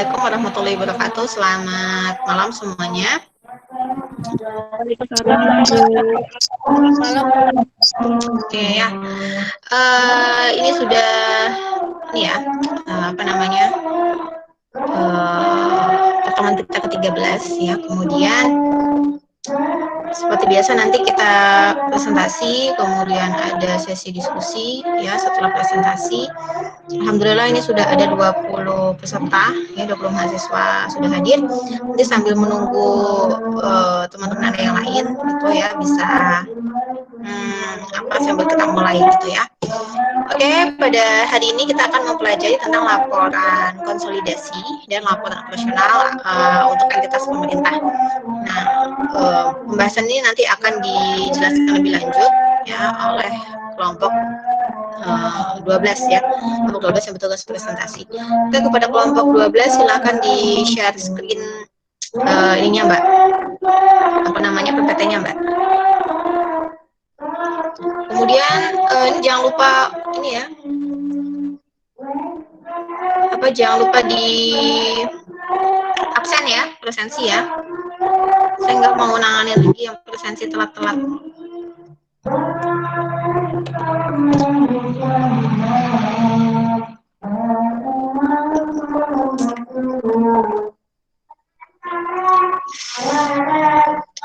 Assalamualaikum warahmatullahi wabarakatuh. Selamat malam semuanya. Malam. Oke ya. Ini sudah apa namanya? Pertemuan kita ke-13 ya. Kemudian seperti biasa nanti kita presentasi, kemudian ada sesi diskusi ya setelah presentasi. Alhamdulillah ini sudah ada 20 peserta ya, 20 mahasiswa sudah hadir. Nanti sambil menunggu teman-teman yang lain gitu ya bisa sambil kita mulai gitu ya. Oke, pada hari ini kita akan mempelajari tentang laporan konsolidasi dan laporan operasional untuk entitas pemerintah. Nah, pembahasan ini nanti akan dijelaskan lebih lanjut ya oleh kelompok 12 ya, kelompok 12 yang bertugas presentasi. Oke, kepada kelompok 12 silakan di-share screen ininya Mbak. Apa namanya PPT-nya Mbak. Kemudian ini jangan lupa ini ya. Jangan lupa di absen ya, presensi ya. Saya nggak mau nangani lagi yang presensi telat-telat.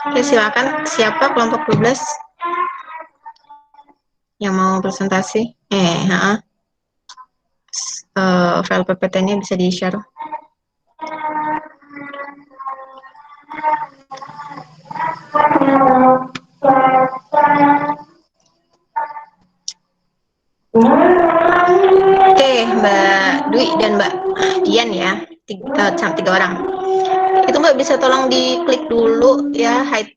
Oke, silakan. Siapa kelompok 12 yang mau presentasi? File PPT-nya bisa di-share. Oke, Mbak Dwi dan Mbak Dian ya, tiga orang. Itu Mbak bisa tolong diklik dulu ya, hide,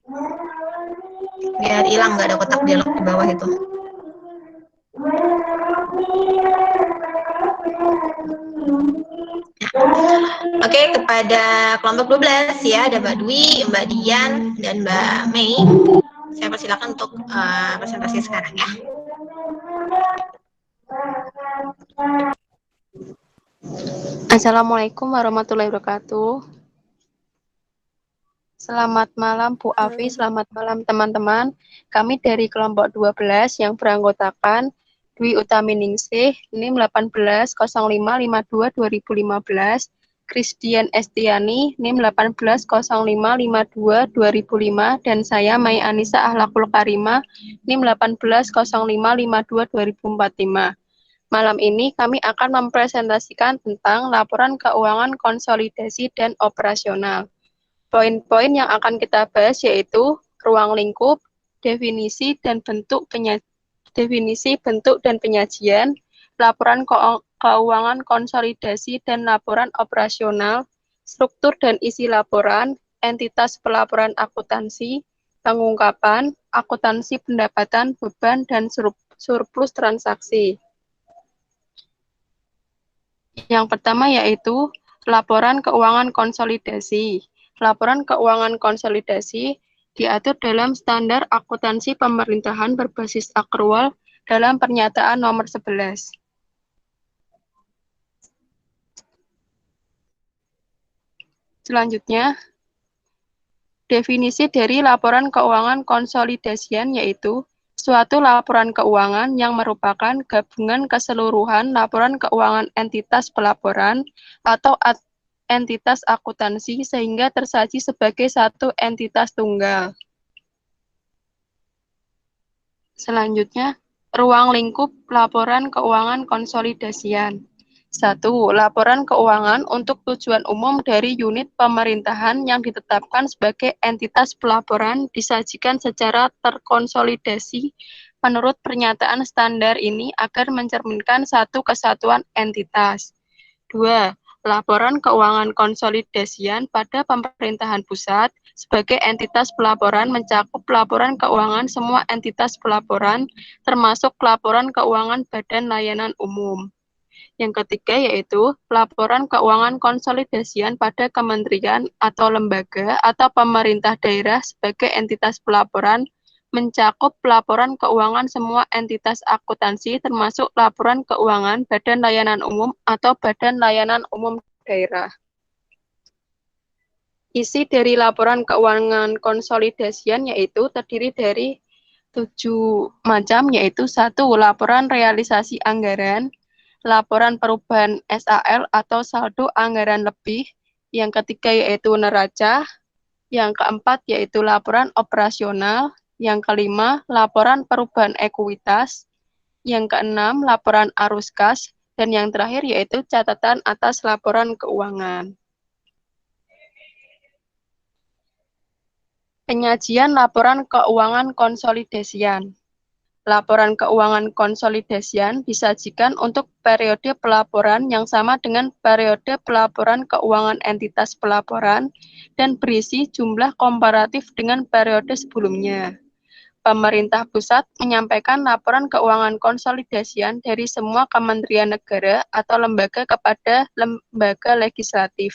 biar hilang nggak ada kotak dialog di bawah itu. Oke, kepada kelompok 12 ya, ada Mbak Dwi, Mbak Dian, dan Mbak Mei. Saya persilakan untuk presentasi sekarang ya. Assalamualaikum warahmatullahi wabarakatuh. Selamat malam Bu Afi, selamat malam teman-teman. Kami dari kelompok 12 yang beranggotakan Dwi Utaminingsih, NIM 180552-2015, Christian Estiani, NIM 180552-2005, dan saya Mai Anissa Ahlakul Karima, NIM 180552-2045. Malam ini kami akan mempresentasikan tentang laporan keuangan konsolidasi dan operasional. Poin-poin yang akan kita bahas yaitu ruang lingkup, definisi bentuk dan penyajian, laporan keuangan konsolidasi dan laporan operasional, struktur dan isi laporan, entitas pelaporan akuntansi, pengungkapan, akuntansi pendapatan, beban, dan surplus transaksi. Yang pertama yaitu laporan keuangan konsolidasi. Laporan keuangan konsolidasi diatur dalam standar akuntansi pemerintahan berbasis akrual dalam pernyataan nomor 11. Selanjutnya, definisi dari laporan keuangan konsolidasian yaitu suatu laporan keuangan yang merupakan gabungan keseluruhan laporan keuangan entitas pelaporan atau entitas akuntansi sehingga tersaji sebagai satu entitas tunggal. Selanjutnya, ruang lingkup laporan keuangan konsolidasian. 1. Laporan keuangan untuk tujuan umum dari unit pemerintahan yang ditetapkan sebagai entitas pelaporan disajikan secara terkonsolidasi menurut pernyataan standar ini agar mencerminkan satu kesatuan entitas. 2. Laporan keuangan konsolidasian pada pemerintahan pusat sebagai entitas pelaporan mencakup laporan keuangan semua entitas pelaporan termasuk laporan keuangan badan layanan umum. Yang ketiga yaitu laporan keuangan konsolidasian pada kementerian atau lembaga atau pemerintah daerah sebagai entitas pelaporan mencakup laporan keuangan semua entitas akuntansi termasuk laporan keuangan badan layanan umum atau badan layanan umum daerah. Isi dari laporan keuangan konsolidasian yaitu terdiri dari 7 macam, yaitu 1. Laporan realisasi anggaran, laporan perubahan SAL atau saldo anggaran lebih, yang ketiga yaitu neraca, yang keempat yaitu laporan operasional, yang kelima laporan perubahan ekuitas, yang keenam laporan arus kas, dan yang terakhir yaitu catatan atas laporan keuangan. Penyajian laporan keuangan konsolidasian. Laporan keuangan konsolidasian disajikan untuk periode pelaporan yang sama dengan periode pelaporan keuangan entitas pelaporan dan berisi jumlah komparatif dengan periode sebelumnya. Pemerintah pusat menyampaikan laporan keuangan konsolidasian dari semua kementerian negara atau lembaga kepada lembaga legislatif.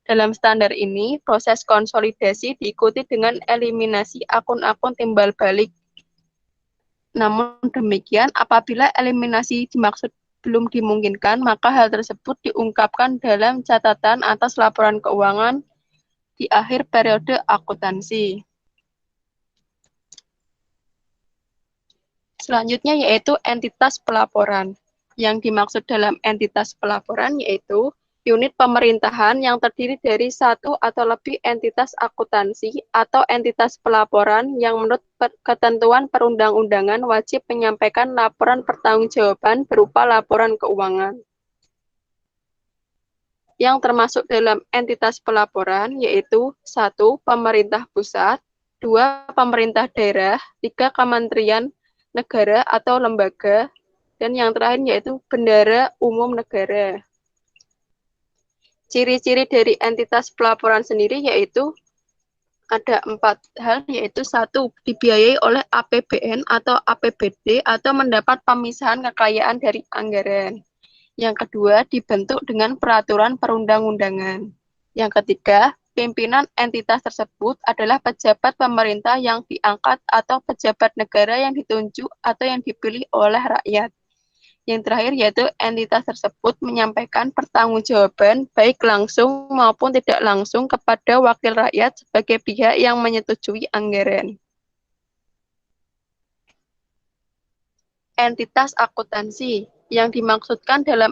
Dalam standar ini, proses konsolidasi diikuti dengan eliminasi akun-akun timbal balik. Namun demikian, apabila eliminasi dimaksud belum dimungkinkan, maka hal tersebut diungkapkan dalam catatan atas laporan keuangan di akhir periode akuntansi. Selanjutnya yaitu entitas pelaporan. Yang dimaksud dalam entitas pelaporan yaitu unit pemerintahan yang terdiri dari satu atau lebih entitas akuntansi atau entitas pelaporan yang menurut ketentuan perundang-undangan wajib menyampaikan laporan pertanggungjawaban berupa laporan keuangan. Yang termasuk dalam entitas pelaporan yaitu 1. Pemerintah pusat, 2. Pemerintah daerah, 3. Kementerian negara atau lembaga, dan yang terakhir yaitu bendara umum negara. Ciri-ciri dari entitas pelaporan sendiri yaitu ada 4 hal, yaitu 1. Dibiayai oleh APBN atau APBD atau mendapat pemisahan kekayaan dari anggaran. Yang kedua, dibentuk dengan peraturan perundang-undangan. Yang ketiga, pimpinan entitas tersebut adalah pejabat pemerintah yang diangkat atau pejabat negara yang ditunjuk atau yang dipilih oleh rakyat. Yang terakhir yaitu entitas tersebut menyampaikan pertanggungjawaban baik langsung maupun tidak langsung kepada wakil rakyat sebagai pihak yang menyetujui anggaran. Entitas akuntansi yang dimaksudkan dalam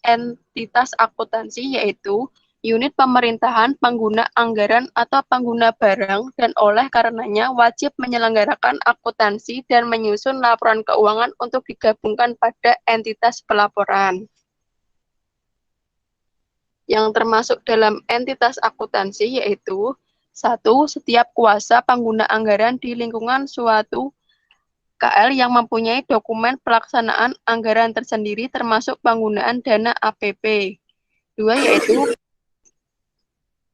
entitas akuntansi yaitu unit pemerintahan pengguna anggaran atau pengguna barang dan oleh karenanya wajib menyelenggarakan akuntansi dan menyusun laporan keuangan untuk digabungkan pada entitas pelaporan. Yang termasuk dalam entitas akuntansi yaitu 1. Setiap kuasa pengguna anggaran di lingkungan suatu KL yang mempunyai dokumen pelaksanaan anggaran tersendiri termasuk penggunaan dana APP. 2. Yaitu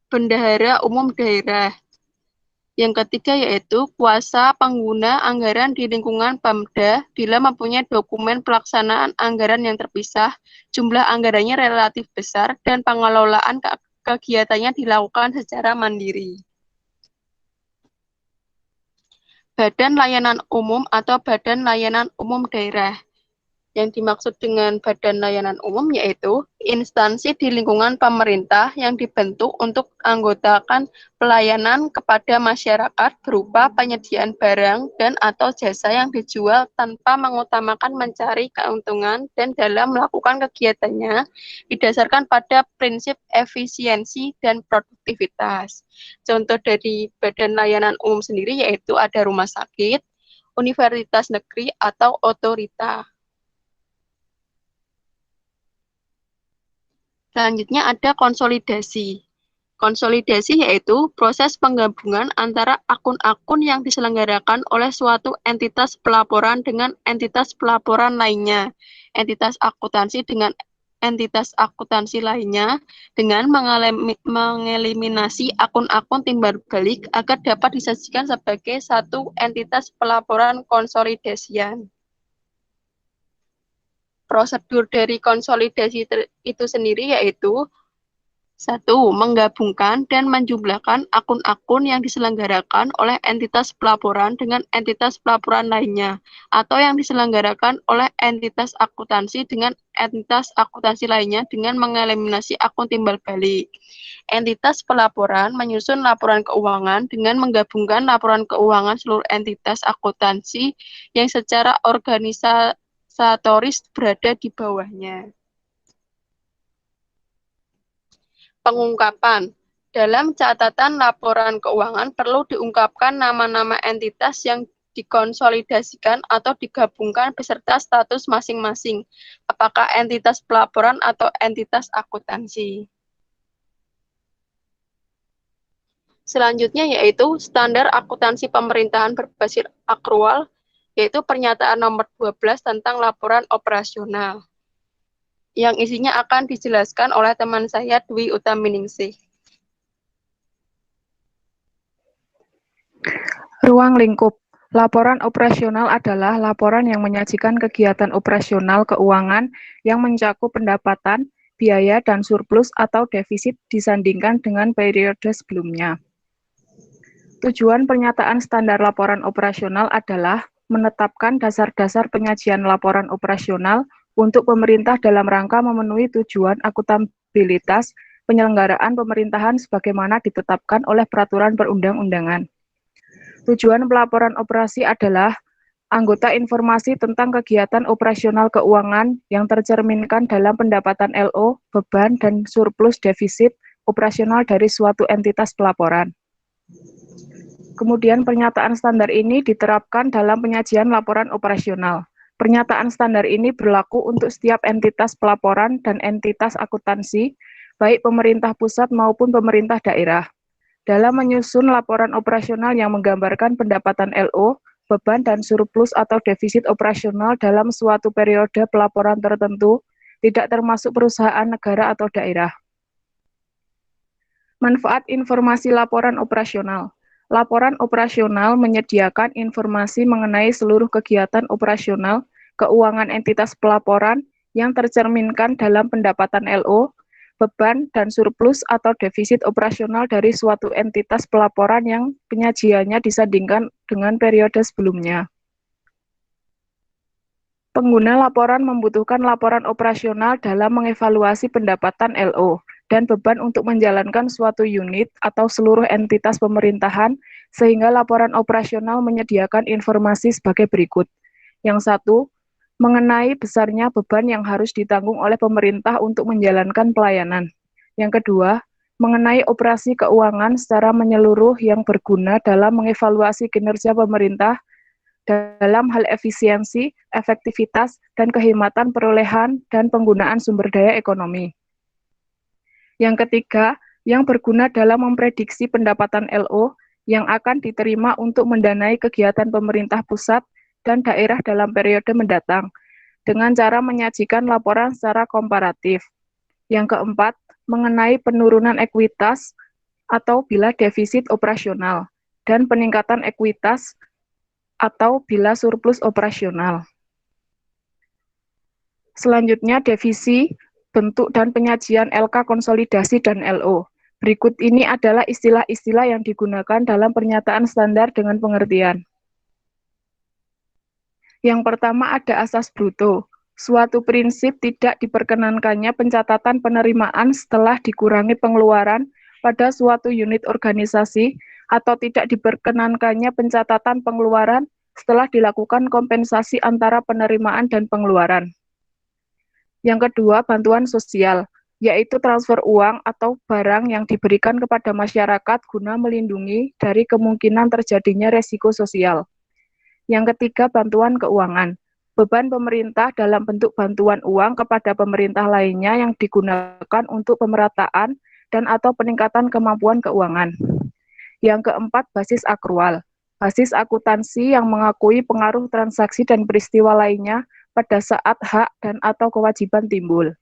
bendahara umum daerah. Yang ketiga yaitu kuasa pengguna anggaran di lingkungan Pemda bila mempunyai dokumen pelaksanaan anggaran yang terpisah, jumlah anggarannya relatif besar, dan pengelolaan kegiatannya dilakukan secara mandiri. Badan Layanan Umum atau Badan Layanan Umum Daerah. Yang dimaksud dengan badan layanan umum yaitu instansi di lingkungan pemerintah yang dibentuk untuk anggotakan pelayanan kepada masyarakat berupa penyediaan barang dan atau jasa yang dijual tanpa mengutamakan mencari keuntungan dan dalam melakukan kegiatannya didasarkan pada prinsip efisiensi dan produktivitas. Contoh dari badan layanan umum sendiri yaitu ada rumah sakit, universitas negeri atau otorita. Selanjutnya ada konsolidasi. Konsolidasi yaitu proses penggabungan antara akun-akun yang diselenggarakan oleh suatu entitas pelaporan dengan entitas pelaporan lainnya, entitas akuntansi dengan entitas akuntansi lainnya, dengan mengeliminasi akun-akun timbal balik agar dapat disajikan sebagai satu entitas pelaporan konsolidasian. Prosedur dari konsolidasi itu sendiri yaitu 1. Menggabungkan dan menjumlahkan akun-akun yang diselenggarakan oleh entitas pelaporan dengan entitas pelaporan lainnya, atau yang diselenggarakan oleh entitas akuntansi dengan entitas akuntansi lainnya dengan mengeliminasi akun timbal balik. Entitas pelaporan menyusun laporan keuangan dengan menggabungkan laporan keuangan seluruh entitas akuntansi yang secara organisatoris berada di bawahnya. Pengungkapan. Dalam catatan laporan keuangan perlu diungkapkan nama-nama entitas yang dikonsolidasikan atau digabungkan beserta status masing-masing, apakah entitas pelaporan atau entitas akuntansi. Selanjutnya yaitu standar akuntansi pemerintahan berbasis akrual, yaitu pernyataan nomor 12 tentang laporan operasional, yang isinya akan dijelaskan oleh teman saya Dwi Utaminingsih. Ruang lingkup. Laporan operasional adalah laporan yang menyajikan kegiatan operasional keuangan yang mencakup pendapatan, biaya, dan surplus atau defisit disandingkan dengan periode sebelumnya. Tujuan pernyataan standar laporan operasional adalah menetapkan dasar-dasar penyajian laporan operasional untuk pemerintah dalam rangka memenuhi tujuan akuntabilitas penyelenggaraan pemerintahan sebagaimana ditetapkan oleh peraturan perundang-undangan. Tujuan pelaporan operasi adalah anggota informasi tentang kegiatan operasional keuangan yang tercerminkan dalam pendapatan LO, beban, dan surplus defisit operasional dari suatu entitas pelaporan. Kemudian pernyataan standar ini diterapkan dalam penyajian laporan operasional. Pernyataan standar ini berlaku untuk setiap entitas pelaporan dan entitas akuntansi, baik pemerintah pusat maupun pemerintah daerah. Dalam menyusun laporan operasional yang menggambarkan pendapatan LO, beban dan surplus atau defisit operasional dalam suatu periode pelaporan tertentu, tidak termasuk perusahaan negara atau daerah. Manfaat informasi laporan operasional. Laporan operasional menyediakan informasi mengenai seluruh kegiatan operasional keuangan entitas pelaporan yang tercerminkan dalam pendapatan LO, beban, dan surplus atau defisit operasional dari suatu entitas pelaporan yang penyajiannya disandingkan dengan periode sebelumnya. Pengguna laporan membutuhkan laporan operasional dalam mengevaluasi pendapatan LO dan beban untuk menjalankan suatu unit atau seluruh entitas pemerintahan, sehingga laporan operasional menyediakan informasi sebagai berikut. Yang satu, mengenai besarnya beban yang harus ditanggung oleh pemerintah untuk menjalankan pelayanan. Yang kedua, mengenai operasi keuangan secara menyeluruh yang berguna dalam mengevaluasi kinerja pemerintah dalam hal efisiensi, efektivitas, dan kehematan perolehan dan penggunaan sumber daya ekonomi. Yang ketiga, yang berguna dalam memprediksi pendapatan LO yang akan diterima untuk mendanai kegiatan pemerintah pusat dan daerah dalam periode mendatang, dengan cara menyajikan laporan secara komparatif. Yang keempat, mengenai penurunan ekuitas atau bila defisit operasional, dan peningkatan ekuitas atau bila surplus operasional. Selanjutnya, defisi, bentuk dan penyajian LK konsolidasi dan LO. Berikut ini adalah istilah-istilah yang digunakan dalam pernyataan standar dengan pengertian. Yang pertama ada asas bruto. Suatu prinsip tidak diperkenankannya pencatatan penerimaan setelah dikurangi pengeluaran pada suatu unit organisasi atau tidak diperkenankannya pencatatan pengeluaran setelah dilakukan kompensasi antara penerimaan dan pengeluaran. Yang kedua, bantuan sosial, yaitu transfer uang atau barang yang diberikan kepada masyarakat guna melindungi dari kemungkinan terjadinya resiko sosial. Yang ketiga, bantuan keuangan, beban pemerintah dalam bentuk bantuan uang kepada pemerintah lainnya yang digunakan untuk pemerataan dan atau peningkatan kemampuan keuangan. Yang keempat, basis akrual, basis akuntansi yang mengakui pengaruh transaksi dan peristiwa lainnya pada saat hak dan atau kewajiban timbul.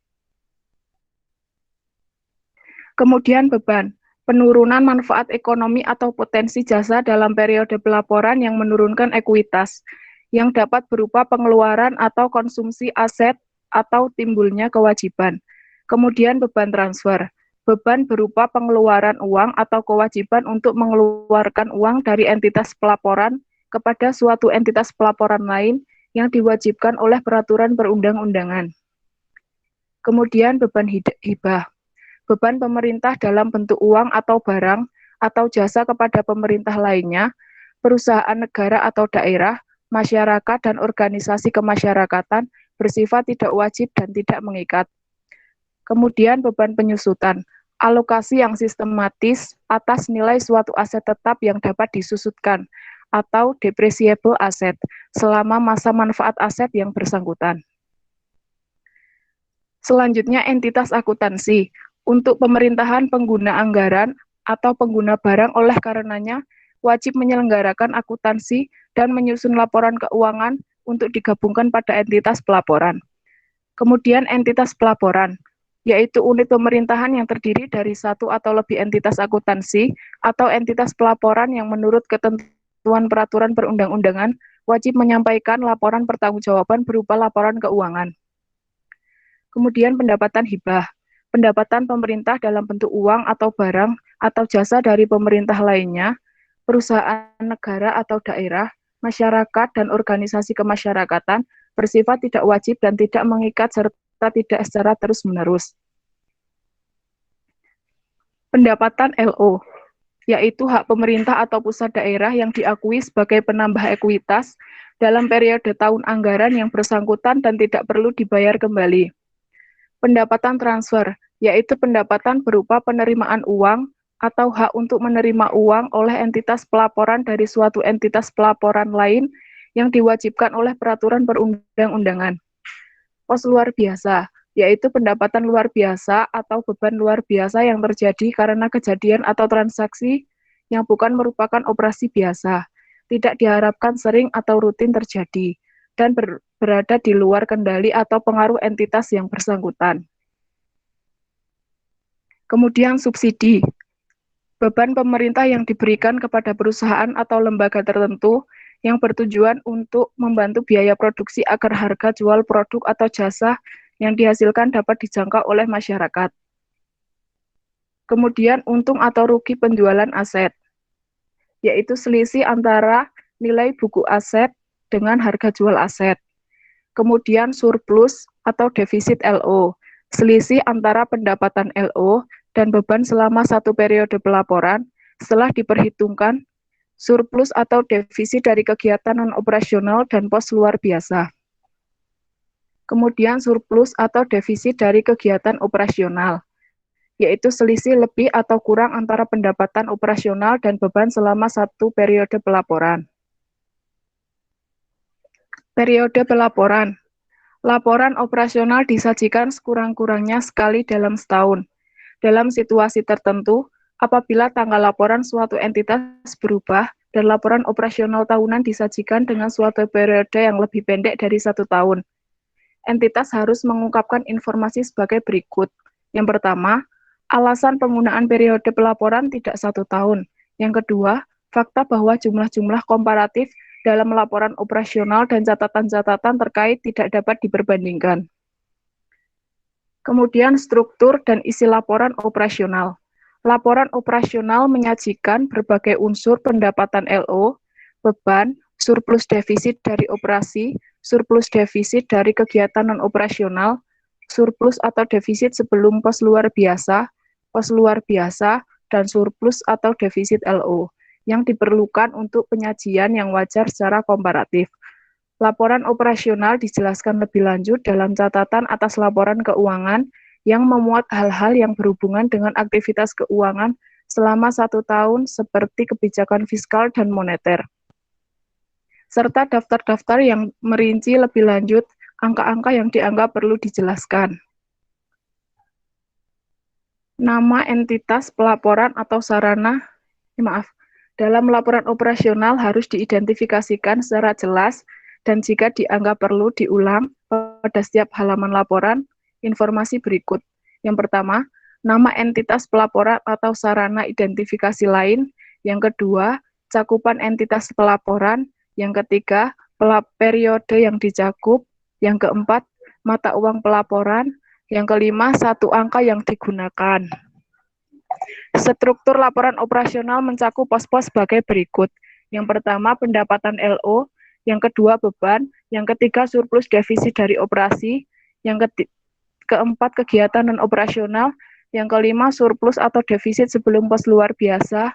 Kemudian beban, penurunan manfaat ekonomi atau potensi jasa dalam periode pelaporan yang menurunkan ekuitas, yang dapat berupa pengeluaran atau konsumsi aset atau timbulnya kewajiban. Kemudian beban transfer, beban berupa pengeluaran uang atau kewajiban untuk mengeluarkan uang dari entitas pelaporan kepada suatu entitas pelaporan lain yang diwajibkan oleh peraturan perundang-undangan. Kemudian beban hibah. Beban pemerintah dalam bentuk uang atau barang atau jasa kepada pemerintah lainnya, perusahaan negara atau daerah, masyarakat dan organisasi kemasyarakatan bersifat tidak wajib dan tidak mengikat. Kemudian beban penyusutan, alokasi yang sistematis atas nilai suatu aset tetap yang dapat disusutkan atau depreciable asset selama masa manfaat aset yang bersangkutan. Selanjutnya entitas akuntansi. Untuk pemerintahan pengguna anggaran atau pengguna barang oleh karenanya wajib menyelenggarakan akuntansi dan menyusun laporan keuangan untuk digabungkan pada entitas pelaporan. Kemudian entitas pelaporan, yaitu unit pemerintahan yang terdiri dari satu atau lebih entitas akuntansi atau entitas pelaporan yang menurut ketentuan peraturan perundang-undangan wajib menyampaikan laporan pertanggungjawaban berupa laporan keuangan. Kemudian pendapatan hibah, pendapatan pemerintah dalam bentuk uang atau barang atau jasa dari pemerintah lainnya, perusahaan negara atau daerah, masyarakat dan organisasi kemasyarakatan bersifat tidak wajib dan tidak mengikat serta tidak secara terus-menerus. Pendapatan LO, yaitu hak pemerintah atau pusat daerah yang diakui sebagai penambah ekuitas dalam periode tahun anggaran yang bersangkutan dan tidak perlu dibayar kembali. Pendapatan transfer, yaitu pendapatan berupa penerimaan uang atau hak untuk menerima uang oleh entitas pelaporan dari suatu entitas pelaporan lain yang diwajibkan oleh peraturan perundang-undangan. Pos luar biasa, yaitu pendapatan luar biasa atau beban luar biasa yang terjadi karena kejadian atau transaksi yang bukan merupakan operasi biasa, tidak diharapkan sering atau rutin terjadi, dan berada di luar kendali atau pengaruh entitas yang bersangkutan. Kemudian subsidi, beban pemerintah yang diberikan kepada perusahaan atau lembaga tertentu yang bertujuan untuk membantu biaya produksi agar harga jual produk atau jasa yang dihasilkan dapat dijangkau oleh masyarakat. Kemudian untung atau rugi penjualan aset, yaitu selisih antara nilai buku aset dengan harga jual aset. Kemudian surplus atau defisit LO, selisih antara pendapatan LO dan beban selama satu periode pelaporan setelah diperhitungkan surplus atau defisit dari kegiatan non-operasional dan pos luar biasa. Kemudian surplus atau defisit dari kegiatan operasional, yaitu selisih lebih atau kurang antara pendapatan operasional dan beban selama satu periode pelaporan. Periode pelaporan. Laporan operasional disajikan sekurang-kurangnya sekali dalam setahun. Dalam situasi tertentu, apabila tanggal laporan suatu entitas berubah dan laporan operasional tahunan disajikan dengan suatu periode yang lebih pendek dari 1 tahun. Entitas harus mengungkapkan informasi sebagai berikut. Yang pertama, alasan penggunaan periode pelaporan tidak 1 tahun. Yang kedua, fakta bahwa jumlah-jumlah komparatif dalam laporan operasional dan catatan-catatan terkait tidak dapat diperbandingkan. Kemudian struktur dan isi laporan operasional. Laporan operasional menyajikan berbagai unsur pendapatan LO, beban, surplus defisit dari operasi, surplus defisit dari kegiatan non-operasional, surplus atau defisit sebelum pos luar biasa, dan surplus atau defisit LO yang diperlukan untuk penyajian yang wajar secara komparatif. Laporan operasional dijelaskan lebih lanjut dalam catatan atas laporan keuangan yang memuat hal-hal yang berhubungan dengan aktivitas keuangan selama 1 tahun seperti kebijakan fiskal dan moneter, serta daftar-daftar yang merinci lebih lanjut angka-angka yang dianggap perlu dijelaskan. Nama entitas pelaporan atau sarana, dalam laporan operasional harus diidentifikasikan secara jelas dan jika dianggap perlu diulang pada setiap halaman laporan, informasi berikut. Yang pertama, nama entitas pelaporan atau sarana identifikasi lain. Yang kedua, cakupan entitas pelaporan. Yang ketiga, periode yang dicakup. Yang keempat, mata uang pelaporan. Yang kelima, 1 angka yang digunakan. Struktur laporan operasional mencakup pos-pos sebagai berikut. Yang pertama, pendapatan LO, yang kedua, beban, yang ketiga, surplus defisit dari operasi, yang keempat, kegiatan non-operasional, yang kelima, surplus atau defisit sebelum pos luar biasa,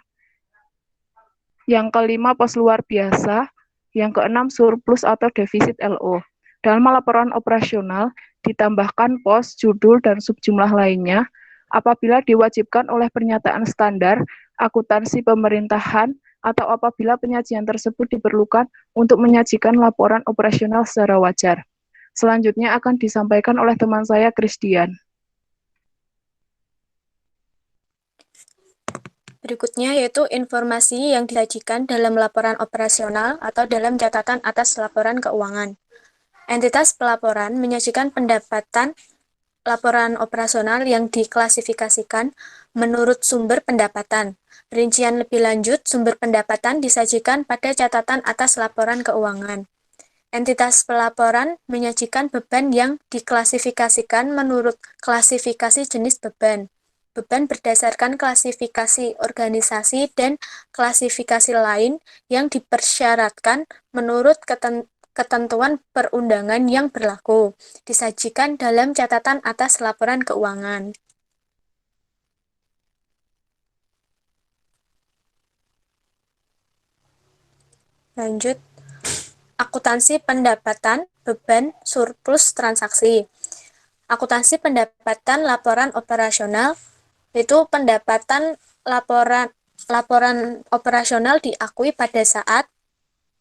yang kelima, pos luar biasa, yang keenam, surplus atau defisit LO. Dalam laporan operasional, ditambahkan pos, judul, dan subjumlah lainnya, apabila diwajibkan oleh pernyataan standar, akuntansi pemerintahan, atau apabila penyajian tersebut diperlukan untuk menyajikan laporan operasional secara wajar. Selanjutnya akan disampaikan oleh teman saya, Christian. Berikutnya yaitu informasi yang disajikan dalam laporan operasional atau dalam catatan atas laporan keuangan. Entitas pelaporan menyajikan pendapatan laporan operasional yang diklasifikasikan menurut sumber pendapatan. Rincian lebih lanjut, sumber pendapatan disajikan pada catatan atas laporan keuangan. Entitas pelaporan menyajikan beban yang diklasifikasikan menurut klasifikasi jenis beban. Beban berdasarkan klasifikasi organisasi dan klasifikasi lain yang dipersyaratkan menurut ketentuan perundangan yang berlaku, disajikan dalam catatan atas laporan keuangan. Lanjut, akuntansi pendapatan, beban, surplus transaksi. Akuntansi pendapatan laporan operasional itu pendapatan laporan operasional diakui pada saat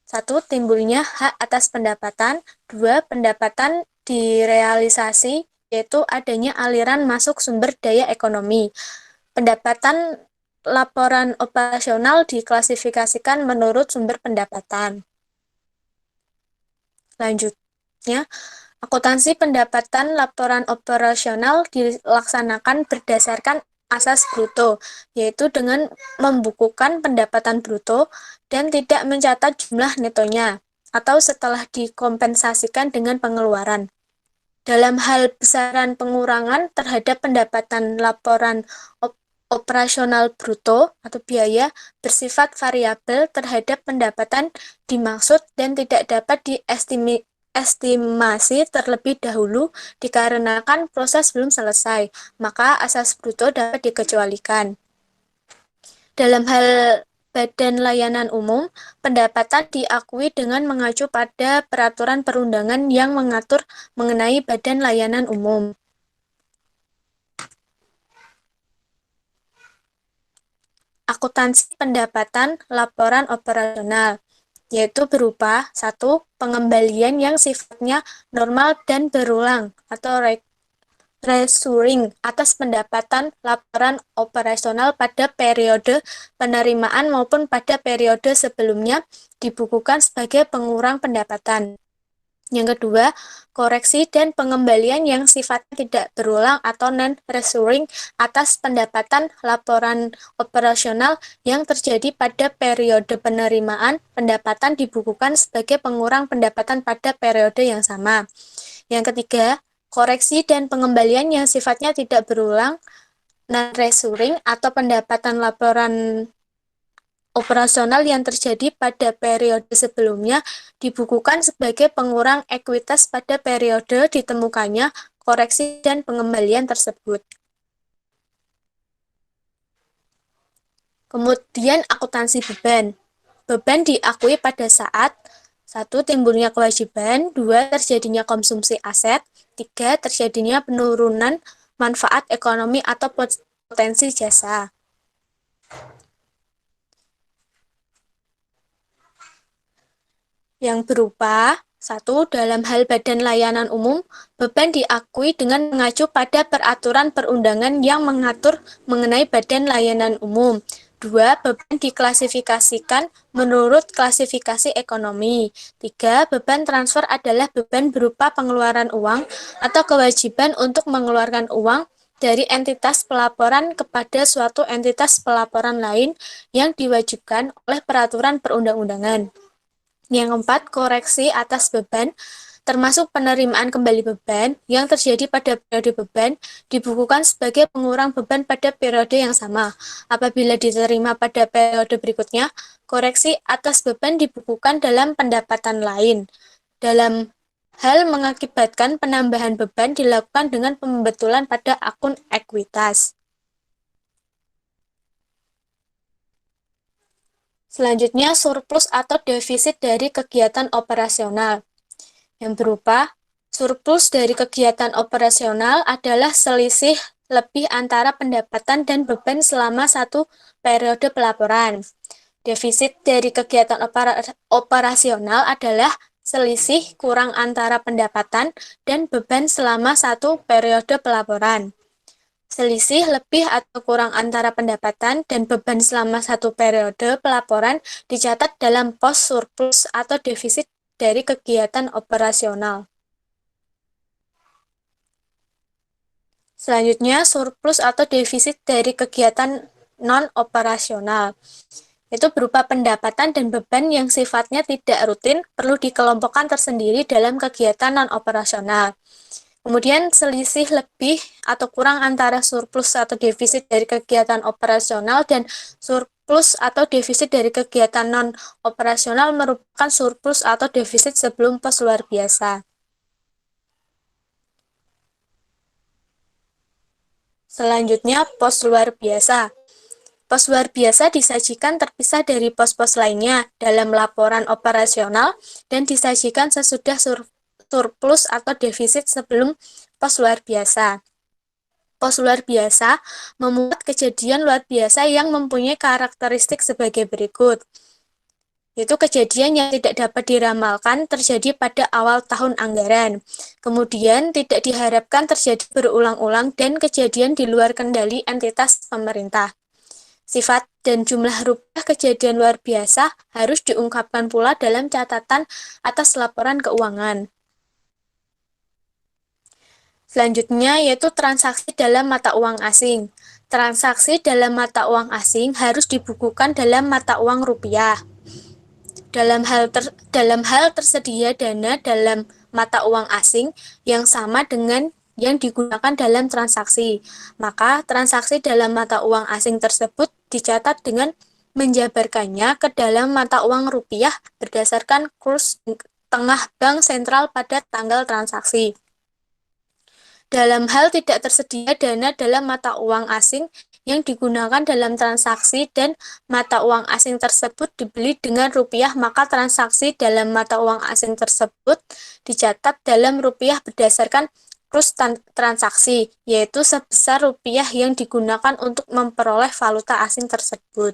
1. Timbulnya hak atas pendapatan. 2. Pendapatan direalisasi, yaitu adanya aliran masuk sumber daya ekonomi. Pendapatan laporan operasional diklasifikasikan menurut sumber pendapatan. Lanjutnya, akuntansi pendapatan laporan operasional dilaksanakan berdasarkan asas bruto, yaitu dengan membukukan pendapatan bruto dan tidak mencatat jumlah netonya, atau setelah dikompensasikan dengan pengeluaran. Dalam hal besaran pengurangan terhadap pendapatan laporan operasional bruto atau biaya bersifat variabel terhadap pendapatan dimaksud dan tidak dapat estimasi terlebih dahulu dikarenakan proses belum selesai, maka asas bruto dapat dikecualikan. Dalam hal badan layanan umum, pendapatan diakui dengan mengacu pada peraturan perundangan yang mengatur mengenai badan layanan umum. Akuntansi pendapatan laporan operasional, yaitu berupa 1. Pengembalian yang sifatnya normal dan berulang atau recurring atas pendapatan laporan operasional pada periode penerimaan maupun pada periode sebelumnya dibukukan sebagai pengurang pendapatan. Yang kedua, koreksi dan pengembalian yang sifatnya tidak berulang atau non-recurring atas pendapatan laporan operasional yang terjadi pada periode penerimaan pendapatan dibukukan sebagai pengurang pendapatan pada periode yang sama. Yang ketiga, koreksi dan pengembalian yang sifatnya tidak berulang non-recurring atau pendapatan laporan operasional yang terjadi pada periode sebelumnya dibukukan sebagai pengurang ekuitas pada periode ditemukannya koreksi dan pengembalian tersebut. Kemudian akuntansi beban. Beban diakui pada saat 1. Timbulnya kewajiban, 2. Terjadinya konsumsi aset, 3. Terjadinya penurunan manfaat ekonomi atau potensi jasa. Yang berupa 1. Dalam hal badan layanan umum, beban diakui dengan mengacu pada peraturan perundangan yang mengatur mengenai badan layanan umum. 2. Beban diklasifikasikan menurut klasifikasi ekonomi. 3. Beban transfer adalah beban berupa pengeluaran uang atau kewajiban untuk mengeluarkan uang dari entitas pelaporan kepada suatu entitas pelaporan lain yang diwajibkan oleh peraturan perundang-undangan. Yang keempat, koreksi atas beban. termasuk penerimaan kembali beban yang terjadi pada periode beban, dibukukan sebagai pengurang beban pada periode yang sama. Apabila diterima pada periode berikutnya, koreksi atas beban dibukukan dalam pendapatan lain. Dalam hal mengakibatkan penambahan beban dilakukan dengan pembetulan pada akun ekuitas. Selanjutnya, surplus atau defisit dari kegiatan operasional, yang berupa surplus dari kegiatan operasional adalah selisih lebih antara pendapatan dan beban selama satu periode pelaporan. Defisit dari kegiatan operasional adalah selisih kurang antara pendapatan dan beban selama satu periode pelaporan. Selisih lebih atau kurang antara pendapatan dan beban selama satu periode pelaporan dicatat dalam pos surplus atau defisit dari kegiatan operasional. Selanjutnya, surplus atau defisit dari kegiatan non-operasional. Itu berupa pendapatan dan beban yang sifatnya tidak rutin, perlu dikelompokkan tersendiri dalam kegiatan non-operasional. Kemudian selisih lebih atau kurang antara surplus atau defisit dari kegiatan operasional dan surplus atau defisit dari kegiatan non-operasional merupakan surplus atau defisit sebelum pos luar biasa. Selanjutnya, pos luar biasa. Pos luar biasa disajikan terpisah dari pos-pos lainnya dalam laporan operasional dan disajikan sesudah surplus atau defisit sebelum pos luar biasa. Pos luar biasa memuat kejadian luar biasa yang mempunyai karakteristik sebagai berikut, yaitu kejadian yang tidak dapat diramalkan terjadi pada awal tahun anggaran, kemudian tidak diharapkan terjadi berulang-ulang dan kejadian di luar kendali entitas pemerintah. Sifat dan jumlah rupiah kejadian luar biasa harus diungkapkan pula dalam catatan atas laporan keuangan. Selanjutnya yaitu transaksi dalam mata uang asing. Transaksi dalam mata uang asing harus dibukukan dalam mata uang rupiah. Dalam hal tersedia dana dalam mata uang asing yang sama dengan yang digunakan dalam transaksi, maka transaksi dalam mata uang asing tersebut dicatat dengan menjabarkannya ke dalam mata uang rupiah berdasarkan kurs tengah bank sentral pada tanggal transaksi. Dalam hal tidak tersedia dana dalam mata uang asing yang digunakan dalam transaksi dan mata uang asing tersebut dibeli dengan rupiah, maka transaksi dalam mata uang asing tersebut dicatat dalam rupiah berdasarkan kurs transaksi, yaitu sebesar rupiah yang digunakan untuk memperoleh valuta asing tersebut.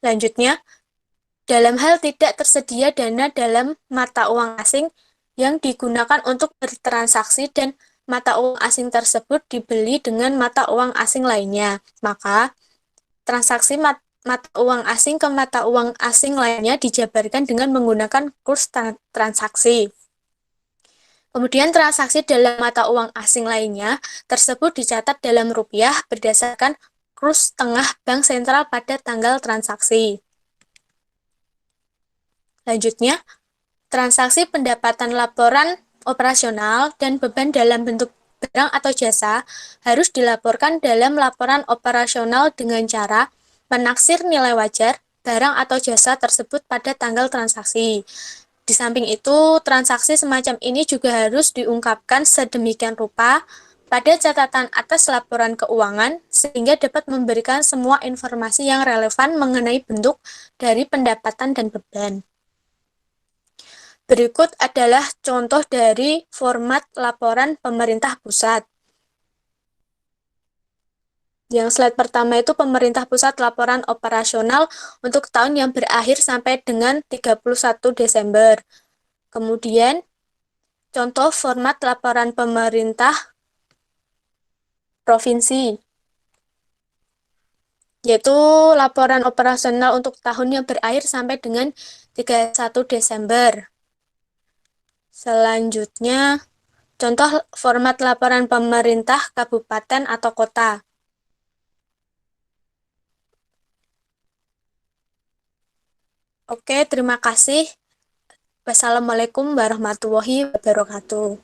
Selanjutnya, dalam hal tidak tersedia dana dalam mata uang asing yang digunakan untuk bertransaksi dan mata uang asing tersebut dibeli dengan mata uang asing lainnya, maka transaksi mata uang asing ke mata uang asing lainnya dijabarkan dengan menggunakan kurs transaksi. Kemudian transaksi dalam mata uang asing lainnya tersebut dicatat dalam rupiah berdasarkan kurs tengah bank sentral pada tanggal transaksi. Selanjutnya, transaksi pendapatan laporan operasional dan beban dalam bentuk barang atau jasa harus dilaporkan dalam laporan operasional dengan cara menaksir nilai wajar barang atau jasa tersebut pada tanggal transaksi. Di samping itu, transaksi semacam ini juga harus diungkapkan sedemikian rupa pada catatan atas laporan keuangan sehingga dapat memberikan semua informasi yang relevan mengenai bentuk dari pendapatan dan beban. Berikut adalah contoh dari format laporan pemerintah pusat. Yang slide pertama itu pemerintah pusat laporan operasional untuk tahun yang berakhir sampai dengan 31 Desember. Kemudian, contoh format laporan pemerintah provinsi, yaitu laporan operasional untuk tahun yang berakhir sampai dengan 31 Desember. Selanjutnya, contoh format laporan pemerintah kabupaten atau kota. Oke, terima kasih. Wassalamualaikum warahmatullahi wabarakatuh.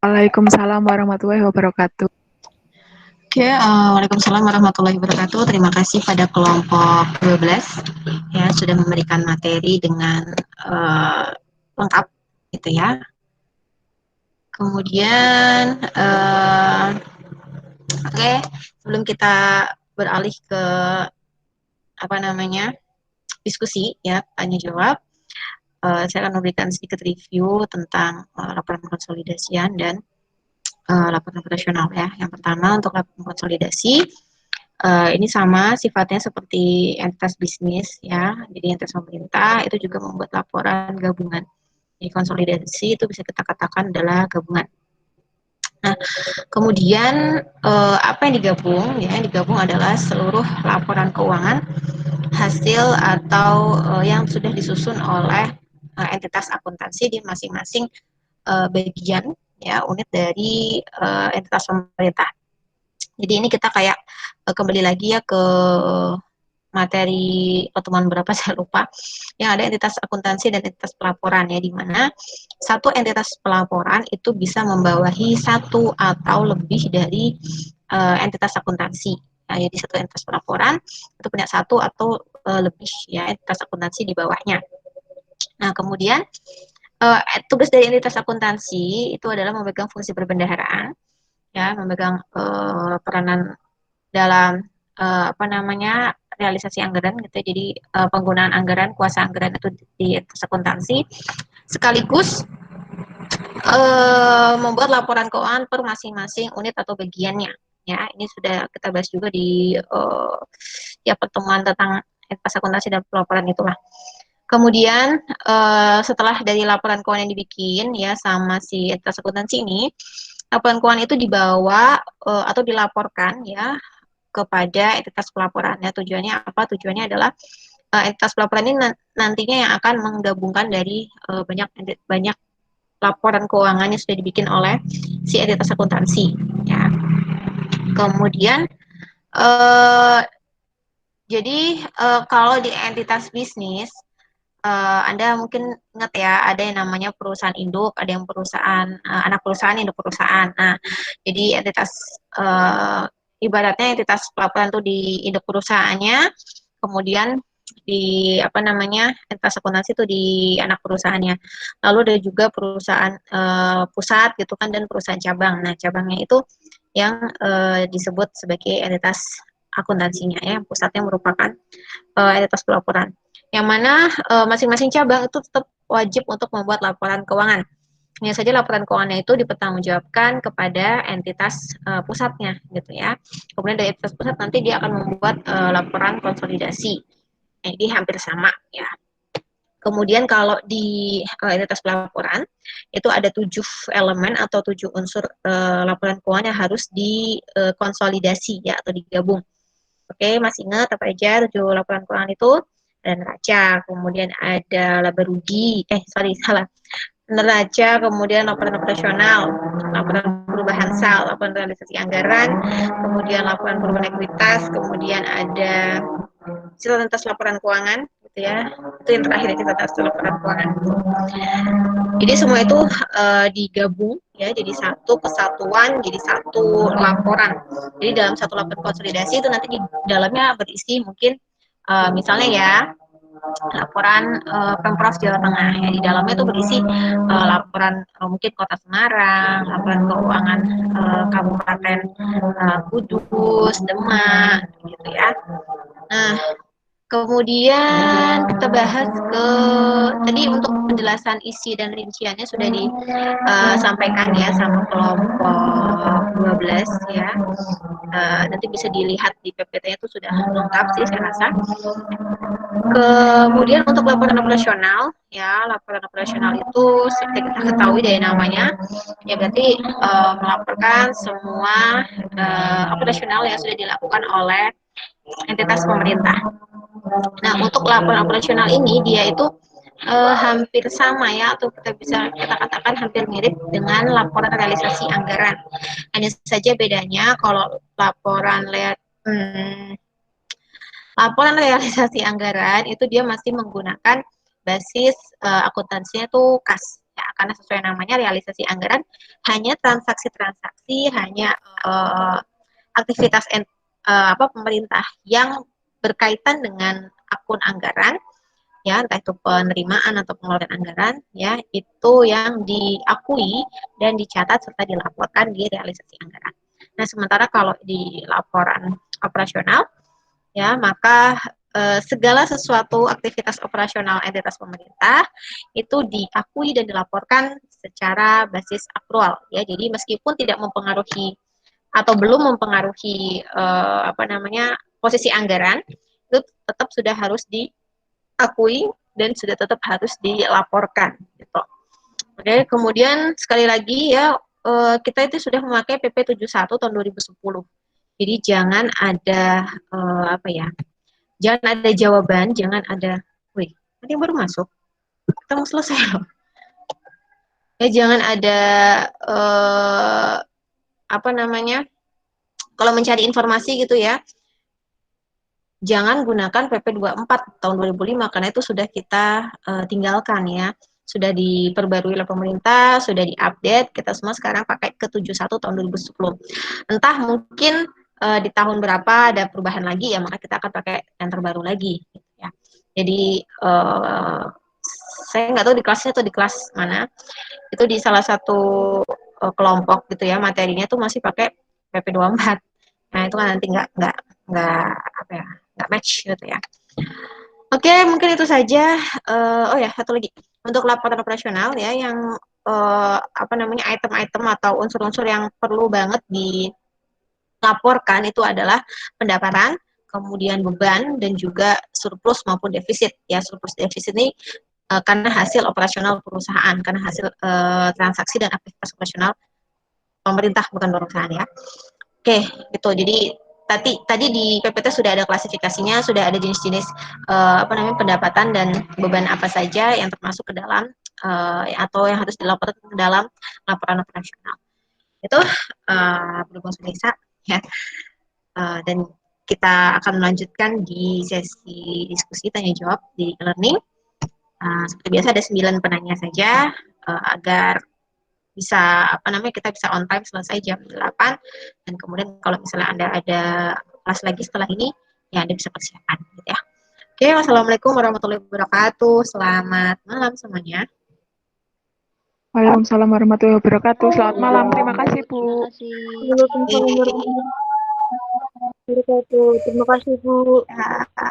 Waalaikumsalam warahmatullahi wabarakatuh. Oke, Waalaikumsalam warahmatullahi wabarakatuh. Terima kasih pada kelompok 12 ya sudah memberikan materi dengan lengkap gitu ya. Kemudian oke, sebelum kita beralih ke diskusi ya, tanya jawab, saya akan memberikan sedikit review tentang laporan konsolidasian dan laporan operasional ya. Yang pertama untuk laporan konsolidasi, ini sama sifatnya seperti entitas bisnis ya. Jadi entitas pemerintah itu juga membuat laporan gabungan. Jadi konsolidasi itu bisa kita katakan adalah gabungan. Nah, kemudian apa yang digabung? Ya, yang digabung adalah seluruh laporan keuangan hasil atau yang sudah disusun oleh entitas akuntansi di masing-masing bagian ya unit dari entitas pemerintah. Jadi ini kita kayak kembali lagi ya ke materi pertemuan berapa saya lupa, yang ada entitas akuntansi dan entitas pelaporan ya, di mana satu entitas pelaporan itu bisa membawahi satu atau lebih dari entitas akuntansi. Nah, jadi satu entitas pelaporan itu punya satu atau lebih ya entitas akuntansi di bawahnya. Nah, kemudian tugas dari entitas akuntansi itu adalah memegang fungsi perbendaharaan, ya, memegang peranan dalam realisasi anggaran gitu. Jadi penggunaan anggaran, kuasa anggaran itu di entitas akuntansi, sekaligus membuat laporan keuangan per masing-masing unit atau bagiannya. Ya, ini sudah kita bahas juga di pertemuan tentang entitas akuntansi dan pelaporan itulah. Kemudian setelah dari laporan keuangan yang dibikin ya sama si entitas akuntansi ini, laporan keuangan itu dibawa atau dilaporkan ya kepada entitas pelaporan. Ya, tujuannya apa? Tujuannya adalah entitas pelaporan ini nantinya yang akan menggabungkan dari banyak laporan keuangan yang sudah dibikin oleh si entitas akuntansi. Ya. Kemudian jadi kalau di entitas bisnis Anda mungkin ingat ya, ada yang namanya perusahaan induk, ada yang perusahaan anak perusahaan, induk perusahaan. Nah, jadi entitas ibaratnya entitas pelaporan itu di induk perusahaannya, kemudian di entitas akuntansi itu di anak perusahaannya. Lalu ada juga perusahaan pusat gitu kan dan perusahaan cabang. Nah, cabangnya itu yang disebut sebagai entitas akuntansinya ya. Pusatnya merupakan entitas pelaporan. Yang mana masing-masing cabang itu tetap wajib untuk membuat laporan keuangan. Hanya saja laporan keuangannya itu dipertanggungjawabkan kepada entitas pusatnya gitu ya. Kemudian dari entitas pusat nanti dia akan membuat laporan konsolidasi. Jadi hampir sama ya. Kemudian kalau di entitas pelaporan itu ada 7 elemen atau 7 unsur laporan keuangan yang harus dikonsolidasi ya atau digabung. Oke, masih ingat apa aja 7 laporan keuangan itu? Ada neraca, kemudian ada laba rugi, neraca, kemudian laporan operasional, laporan perubahan sal, laporan realisasi anggaran, kemudian laporan perubahan ekuitas, kemudian ada tentang laporan keuangan, gitu ya. Itu yang terakhir tentang laporan keuangan. Jadi semua itu digabung ya, jadi satu kesatuan, jadi satu laporan. Jadi dalam satu laporan konsolidasi itu nanti di dalamnya berisi mungkin misalnya ya laporan Pemprov Jawa Tengah ya, di dalamnya itu berisi laporan mungkin Kota Semarang, laporan keuangan Kabupaten Kudus, Demak gitu ya. Nah, kemudian kita bahas tadi untuk penjelasan isi dan rinciannya sudah disampaikan ya sama kelompok 12 ya. Nanti bisa dilihat di PPT-nya itu sudah lengkap sih saya rasa. Kemudian untuk laporan operasional ya, laporan operasional itu seperti kita ketahui dari namanya ya, berarti melaporkan semua operasional yang sudah dilakukan oleh entitas pemerintah. Nah, untuk laporan operasional ini dia itu hampir sama ya, atau kita katakan hampir mirip dengan laporan realisasi anggaran. Hanya saja bedanya kalau laporan laporan realisasi anggaran itu dia masih menggunakan basis akuntansinya tuh kas. Ya, karena sesuai namanya realisasi anggaran hanya transaksi-transaksi, hanya aktivitas pemerintah yang berkaitan dengan akun anggaran, ya entah itu penerimaan atau pengeluaran anggaran, ya itu yang diakui dan dicatat serta dilaporkan di realisasi anggaran. Nah, sementara kalau di laporan operasional, ya maka segala sesuatu aktivitas operasional entitas pemerintah itu diakui dan dilaporkan secara basis akrual, ya. Jadi meskipun tidak mempengaruhi atau belum mempengaruhi posisi anggaran, itu tetap sudah harus diakui dan sudah tetap harus dilaporkan gitu. Oke, kemudian sekali lagi ya, kita itu sudah memakai PP 71 tahun 2010. Jadi jangan ada jangan ada jawaban, jangan ada ada yang baru masuk. Kita mau selesai loh. Ya jangan ada kalau mencari informasi gitu ya, jangan gunakan PP 24 tahun 2005 karena itu sudah kita tinggalkan ya. Sudah diperbarui oleh pemerintah, sudah diupdate, kita semua sekarang pakai ke 71 tahun 2010. Entah mungkin di tahun berapa ada perubahan lagi ya, maka kita akan pakai yang terbaru lagi gitu ya. Jadi saya nggak tahu di kelasnya atau di kelas mana, itu di salah satu kelompok gitu ya, materinya tuh masih pakai PP 24. Nah, itu kan nanti nggak match gitu ya. Oke, mungkin itu saja. Oh ya, satu lagi. Untuk laporan operasional ya, yang item-item atau unsur-unsur yang perlu banget dilaporkan itu adalah pendapatan, kemudian beban, dan juga surplus maupun defisit. Ya, surplus defisit ini karena hasil operasional perusahaan, karena hasil transaksi dan aktivitas operasional pemerintah, bukan perusahaan ya. Oke, gitu. Jadi tadi di PPT sudah ada klasifikasinya, sudah ada jenis-jenis pendapatan dan beban apa saja yang termasuk ke dalam atau yang harus dilaporkan ke dalam laporan operasional. Itu berhubung selesai ya. Dan kita akan melanjutkan di sesi diskusi tanya jawab di learning. Seperti biasa ada 9 penanya saja agar bisa kita bisa on time selesai jam 8, dan kemudian kalau misalnya Anda ada kelas lagi setelah ini ya Anda bisa persiapan gitu ya. Oke, wassalamualaikum warahmatullahi wabarakatuh. Selamat malam semuanya. Waalaikumsalam warahmatullahi wabarakatuh. Selamat malam. Terima kasih, Bu. Waalaikumsalam warahmatullahi wabarakatuh. Terima kasih, Bu. Ya.